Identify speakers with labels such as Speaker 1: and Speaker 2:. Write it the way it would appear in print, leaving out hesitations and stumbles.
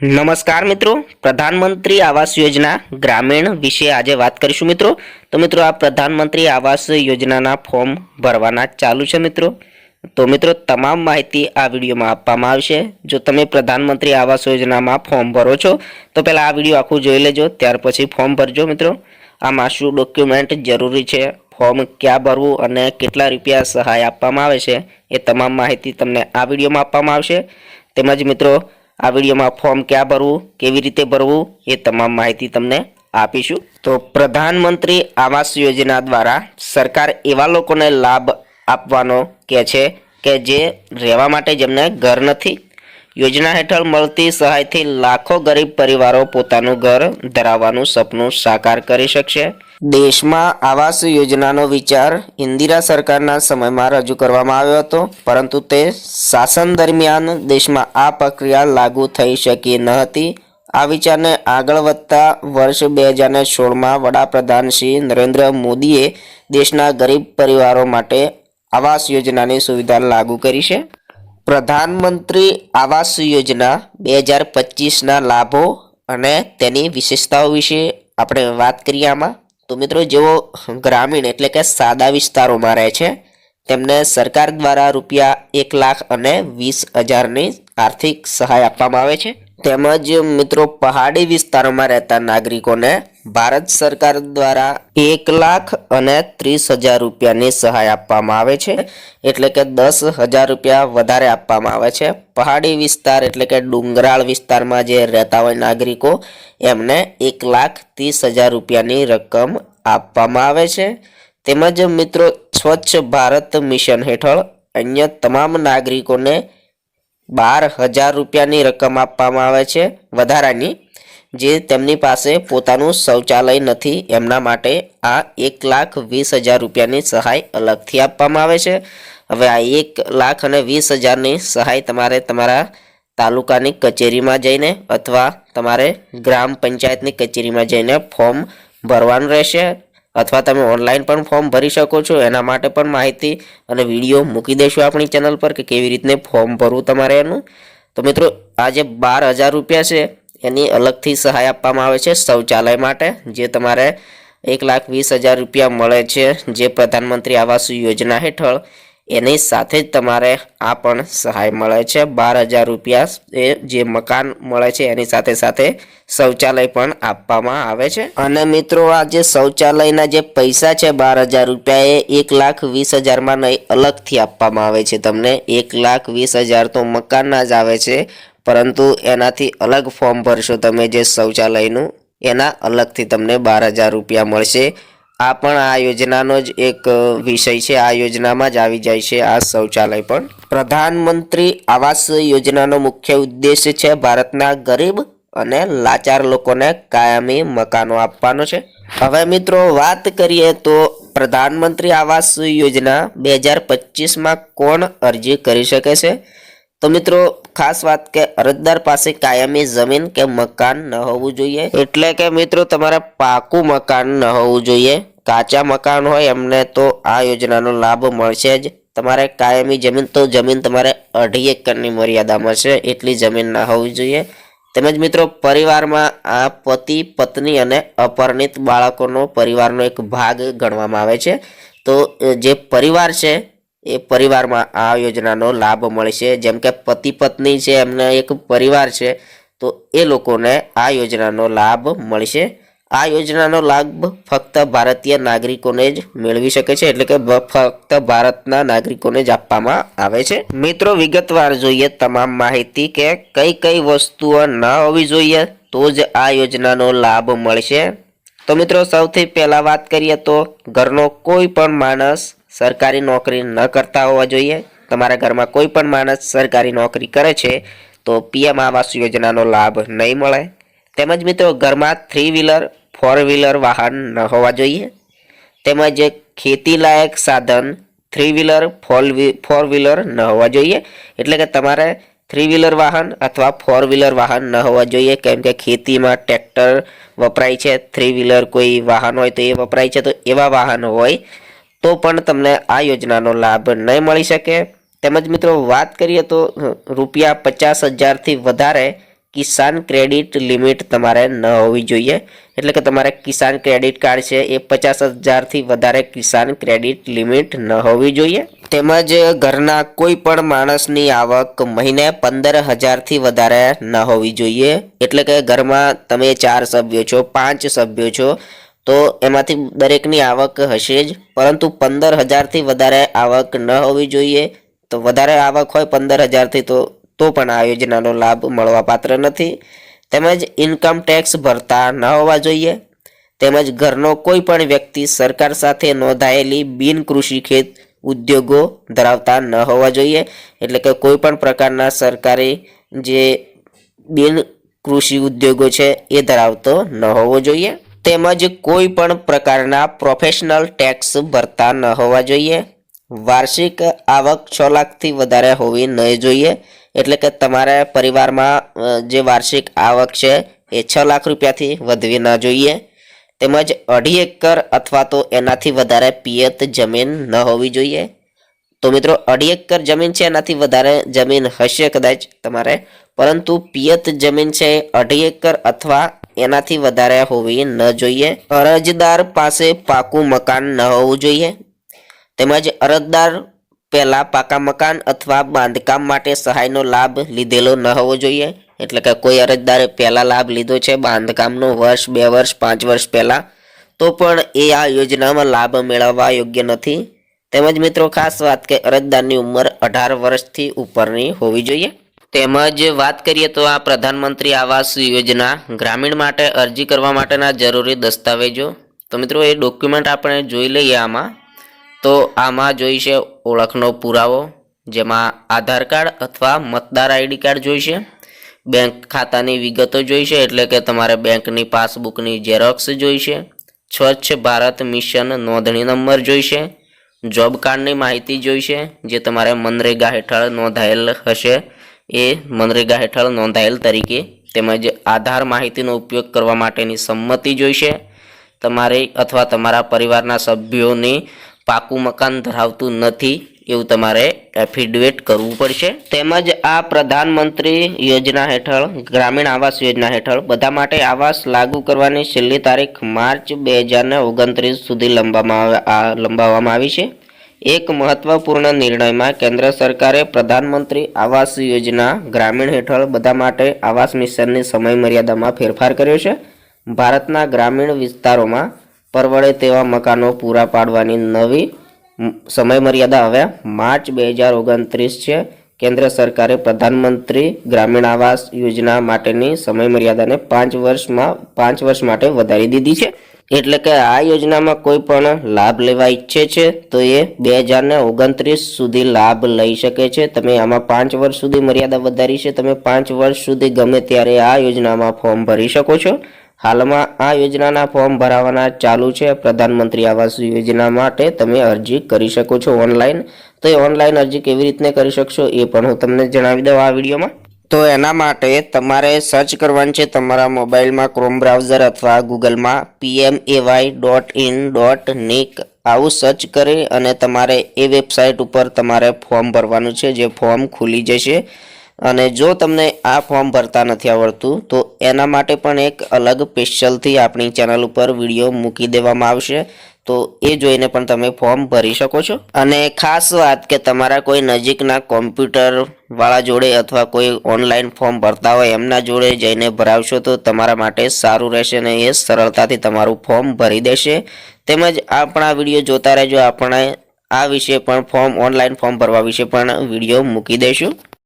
Speaker 1: નમસ્કાર મિત્રો, પ્રધાનમંત્રી આવાસ યોજના ગ્રામીણ વિશે આજે વાત કરીશું મિત્રો. તો મિત્રો, આ પ્રધાનમંત્રી આવાસ યોજનાના ફોર્મ ભરવાના ચાલુ છે મિત્રો. તો મિત્રો, તમામ માહિતી આ વિડીયોમાં આપવામાં આવશે. જો તમે પ્રધાનમંત્રી આવાસ યોજનામાં ફોર્મ ભરો છો તો પહેલાં આ વિડીયો આખું જોઈ લેજો, ત્યાર પછી ફોર્મ ભરજો મિત્રો. આમાં શું ડોક્યુમેન્ટ જરૂરી છે, ફોર્મ ક્યાં ભરવું અને કેટલા રૂપિયા સહાય આપવામાં આવે છે, એ તમામ માહિતી તમને આ વિડીયોમાં આપવામાં આવશે. તેમજ મિત્રો, આ વિડીયોમાં ફોર્મ ક્યાં ભરવું, કેવી રીતે ભરવું, એ તમામ માહિતી તમને આપીશું. તો પ્રધાનમંત્રી આવાસ યોજના દ્વારા સરકાર એવા લોકોને લાભ આપવાનો કહે છે કે જે રહેવા માટે જેમને ઘર નથી. યોજના હેઠળ મળતી સહાયથી લાખો ગરીબ પરિવારો પોતાનું ઘર ધરાવવાનું સપનું સાકાર કરી શકશે. દેશમાં આવાસ યોજનાનો વિચાર ઇન્દિરા સરકારના સમયમાં રજૂ કરવામાં આવ્યો હતો, પરંતુ તે શાસન દરમિયાન દેશમાં આ પ્રક્રિયા લાગુ થઈ શકી ન હતી. આ વિચારને આગળ વધતા વર્ષ 2016માં વડાપ્રધાન શ્રી નરેન્દ્ર મોદીએ દેશના ગરીબ પરિવારો માટે આવાસ યોજનાની સુવિધા લાગુ કરી છે. પ્રધાનમંત્રી આવાસ યોજના 2025ના લાભો અને તેની વિશેષતાઓ વિશે આપણે વાત કરીએ આમાં. તો મિત્રો, જેઓ ગ્રામીણ એટલે કે સાદા વિસ્તારોમાં રહે છે તેમને સરકાર દ્વારા ₹1,20,000ની આર્થિક સહાય આપવામાં આવે છે. તેમજ મિત્રો, પહાડી વિસ્તારોમાં રહેતા નાગરિકોને ભારત સરકાર દ્વારા ₹1,30,000ની સહાય આપવામાં આવે છે, એટલે કે ₹10,000 વધારે આપવામાં આવે છે. પહાડી વિસ્તાર એટલે કે ડુંગરાળ વિસ્તારમાં જે રહેતા હોય નાગરિકો, એમને ₹1,30,000ની રકમ આપવામાં આવે છે. તેમજ મિત્રો, સ્વચ્છ ભારત મિશન હેઠળ અન્ય તમામ નાગરિકોને ₹12,000ની રકમ આપવામાં આવે છે વધારાની, જે તેમની પાસે પોતાનું શૌચાલય નથી એમના માટે આ ₹1,20,000ની સહાય અલગથી આપવામાં આવે છે. હવે આ ₹1,20,000ની સહાય તમારે તમારા તાલુકાની કચેરીમાં જઈને અથવા તમારે ગ્રામ પંચાયતની કચેરીમાં જઈને ફોર્મ ભરવાનું રહેશે, અથવા તમે ઓનલાઈન પણ ફોર્મ ભરી શકો છો. એના માટે પણ માહિતી અને વિડીયો મૂકી દઈશું આપણી ચેનલ પર કે કેવી રીતને ફોર્મ ભરવું તમારે એનું. તો મિત્રો, આ જે ₹12,000 છે એની અલગથી સહાય આપવામાં આવે છે શૌચાલય માટે, જે તમારે ₹1,20,000 મળે છે જે પ્રધાનમંત્રી આવાસ યોજના હેઠળ. એની સાથે જ તમારે આ પણ સહાય મળે છે ₹12,000. એ જે મકાન મળે છે એની સાથે સાથે શૌચાલય પણ આપવામાં આવે છે. અને મિત્રો, આ જે શૌચાલયના જે પૈસા છે ₹12,000 એ ₹1,20,000માં નહીં, અલગથી આપવામાં આવે છે તમને. ₹1,20,000 તો મકાનના જ આવે છે, પરંતુ એનાથી અલગ ફોર્મ ભરશો તમે જે શૌચાલયનું, એના અલગથી તમને ₹12,000 મળશે. આ પણ આ યોજનાનો જ એક વિષય છે, આ યોજનામાં જ આવી જાય છે આ શૌચાલય પણ. પ્રધાનમંત્રી આવાસ યોજનાનો મુખ્ય ઉદ્દેશ છે ભારતના ગરીબ અને લાચાર લોકોને કાયમી મકાનો આપવાનો છે. હવે મિત્રો, વાત કરીએ તો પ્રધાનમંત્રી આવાસ યોજના 2025માં કોણ અરજી કરી શકે છે? તો મિત્રો, ખાસ વાત કે અરજદાર પાસે કાયમી જમીન કે મકાન ન હોવું જોઈએ. એટલે કે મિત્રો, તમારે પાકું મકાન ન હોવું જોઈએ. કાચા મકાન હોય એમને તો આ યોજનાનો લાભ મળશે જ. તમારે કાયમી જમીન, તો જમીન તમારે 2.5 એકરની મર્યાદામાં છે એટલી જમીન ના હોવી જોઈએ. તેમજ મિત્રો, પરિવારમાં આ પતિ પત્ની અને અપરિણિત બાળકોનો પરિવારનો એક ભાગ ગણવામાં આવે છે. તો જે પરિવાર છે એ પરિવારમાં આ યોજનાનો લાભ મળશે. જેમ કે પતિ પત્ની છે, એમને એક પરિવાર છે, તો એ લોકોને આ યોજનાનો લાભ મળશે. આ યોજનાનો લાભ ફક્ત ભારતીય નાગરિકોને જ મેળવી શકે છે, એટલે કે ફક્ત ભારતના નાગરિકોને જ આપવામાં આવે છે. મિત્રો, વિગતવાર જોઈએ તમામ માહિતી કે કઈ કઈ વસ્તુઓ ન હોવી જોઈએ તો જ આ યોજનાનો લાભ મળશે. તો મિત્રો, સૌથી પહેલા વાત કરીએ તો ઘરનો કોઈ પણ માણસ સરકારી નોકરી ન કરતા હોવા જોઈએ. તમારા ઘરમાં કોઈ પણ માણસ સરકારી નોકરી કરે છે તો PM આવાસ યોજનાનો લાભ નહીં મળે. તેમજ મિત્રો, ઘરમાં 3 વ્હીલર 4 વ્હીલર વાહન ન હોવા જોઈએ. તેમજ ખેતી લાયક સાધન 3 વ્હીલર 4 વ્હીલર ન હોવા જોઈએ. એટલે કે તમારે 3 વ્હીલર વાહન અથવા 4 વ્હીલર વાહન ન હોવા જોઈએ, કેમ કે ખેતીમાં ટ્રેક્ટર વપરાય છે. 3 વ્હીલર કોઈ વાહન હોય તો એ વપરાય છે, તો એવા વાહન હોય તો પણ તમને આ યોજનાનો લાભ નહીં મળી શકે. તેમજ મિત્રો, વાત કરીએ તો ₹50,000થી વધારે કિસાન ક્રેડિટ લિમિટ તમારે ન હોવી જોઈએ, એટલે કે તમારે કિસાન ક્રેડિટ કાર્ડ છે એ 50,000થી વધારે કિસાન ક્રેડિટ લિમિટ ન હોવી જોઈએ. તેમજ ઘરના કોઈ પણ માણસની આવક મહિને 15,000થી વધારે ન હોવી જોઈએ, એટલે કે ઘરમાં તમે 4 સભ્યો છો, 5 સભ્યો છો, તો એમાંથી દરેકની આવક હશે જ, પરંતુ 15,000થી વધારે આવક ન હોવી જોઈએ. તો વધારે આવક હોય 15,000થી તો પણ આ યોજનાનો લાભ મળવાપાત્ર નથી. તેમજ ઇન્કમ ટેક્સ ભરતા ન હોવા જોઈએ. તેમજ ઘરનો કોઈ પણ વ્યક્તિ સરકાર સાથે નોંધાયેલી બિનકૃષિ ખેત ઉદ્યોગો ધરાવતા ન હોવા જોઈએ, એટલે કે કોઈ પણ પ્રકારના સરકારી જે બિનકૃષિ ઉદ્યોગો છે એ ધરાવતો ન હોવો જોઈએ. તેમજ કોઈ પણ પ્રકારના પ્રોફેશનલ ટેક્સ ભરતા ન હોવા જોઈએ. વાર્ષિક આવક 6 લાખથી વધારે હોવી ન જોઈએ, એટલે કે તમારા પરિવારમાં જે વાર્ષિક આવક છે એ 6 લાખ રૂપિયાથી વધવી ન જોઈએ. તેમજ 2.5 એકર અથવા તો એનાથી વધારે પિયત જમીન ન હોવી જોઈએ. તો મિત્રો 2.5 એકર જમીન છે એનાથી વધારે જમીન હશે કદાચ તમારે, પરંતુ પિયત જમીન છે 2.5 એકર અથવા એનાથી વધારે હોવી ન જોઈએ. અરજદાર પાસે પાકું મકાન ન હોવું જોઈએ. તેમજ અરજદાર પહેલા પાકા મકાન અથવા બાંધકામ માટે સહાયનો લાભ લીધેલો ન હોવો જોઈએ, એટલે કે કોઈ અરજદારે પહેલા લાભ લીધો છે બાંધકામનો વર્ષ, 2 વર્ષ, 5 વર્ષ પહેલા, તો પણ એ આ યોજનામાં લાભ મેળવવા યોગ્ય નથી. તેમજ મિત્રો ખાસ વાત કે અરજદારની ઉંમર 18 વર્ષથી ઉપરની હોવી જોઈએ. તેમજ વાત કરીએ તો આ પ્રધાનમંત્રી આવાસ યોજના ગ્રામીણ માટે અરજી કરવા માટેના જરૂરી દસ્તાવેજો, તો મિત્રો એ ડોક્યુમેન્ટ આપણે જોઈ લઈએ. તો આમાં જોઈશે ઓળખનો પુરાવો, જેમાં આધાર કાર્ડ અથવા મતદાર આઈડી કાર્ડ જોઈશે. બેંક ખાતાની વિગતો જોઈશે, એટલે કે તમારે બેંકની પાસબુકની ઝેરોક્સ જોઈશે. સ્વચ્છ ભારત મિશન નોંધણી નંબર જોઈશે. જોબ કાર્ડની માહિતી જોઈશે, જે તમારે મનરેગા હેઠળ નોંધાયેલ હશે એ મનરેગા હેઠળ નોંધાયેલ તરીકે. તેમજ આધાર માહિતીનો ઉપયોગ કરવા માટેની સંમતિ જોઈશે. તમારી અથવા તમારા પરિવારના સભ્યોની પાકું મકાન ધરાવતું નથી એવું તમારે એફિડેવિટ કરવું પડશે. તેમજ આ પ્રધાનમંત્રી યોજના હેઠળ ગ્રામીણ આવાસ યોજના હેઠળ બધા માટે આવાસ લાગુ કરવાની છેલ્લી તારીખ માર્ચ 2029 સુધી લંબાવવામાં આવી છે. એક મહત્વપૂર્ણ નિર્ણયમાં કેન્દ્ર સરકારે પ્રધાનમંત્રી આવાસ યોજના ગ્રામીણ હેઠળ બધા માટે આવાસ મિશનની સમય મર્યાદામાં ફેરફાર કર્યો છે. ભારતના ગ્રામીણ વિસ્તારોમાં પરવડે તેવા મકાનો પૂરા પાડવાની નવી સમય મર્યાદા હવે માર્ચ 2029 છે. કેન્દ્ર સરકારે પ્રધાનમંત્રી ગ્રામીણ આવાસ યોજના માટેની સમય મર્યાદાને 5 વર્ષ માટે વધારી દીધી છે. એટલે કે આ યોજનામાં કોઈ પણ લાભ લેવા ઈચ્છે છે તો એ 2029 સુધી લાભ લઈ શકે છે. તમે આમાં 5 વર્ષ સુધી મર્યાદા વધારી છે. તમે 5 વર્ષ સુધી ગમે ત્યારે આ યોજનામાં ફોર્મ ભરી શકો છો. હાલમાં આ યોજનાના ફોર્મ ભરાવાના ચાલુ છે. પ્રધાનમંત્રી આવાસ યોજના માટે તમે અરજી કરી શકો છો ઓનલાઈન. તો એ ઓનલાઈન અરજી કેવી રીતને કરી શકશો એ પણ હું તમને જણાવી દઉં આ વિડીયોમાં. તો એના માટે તમારે સર્ચ કરવાનું છે તમારા મોબાઈલમાં ક્રોમ બ્રાઉઝર અથવા ગૂગલમાં pmay.in.nic આવું સર્ચ કરી અને તમારે એ વેબસાઇટ ઉપર તમારે ફોર્મ ભરવાનું છે, જે ફોર્મ ખુલી જશે. અને જો તમને આ ફોર્મ ભરતા નથી આવડતું તો એના માટે પણ એક અલગ સ્પેશિયલથી આપણી ચેનલ ઉપર વિડીયો મૂકી દેવામાં આવશે, તો એ જોઈને પણ તમે ફોર્મ ભરી શકો છો. અને ખાસ વાત કે તમારા કોઈ નજીકના કોમ્પ્યુટર વાળા જોડે અથવા કોઈ ઓનલાઈન ફોર્મ ભરતા હોય એમના જોડે જઈને ભરાવશો તો તમારા માટે સારું રહેશે અને એ સરળતાથી તમારું ફોર્મ ભરી દેશે. તેમજ આપણા વિડીયો જોતા રહેજો, આપણે આ વિશે પણ ઓનલાઈન ફોર્મ ભરવા વિશે પણ વિડીયો મૂકી દઈશું.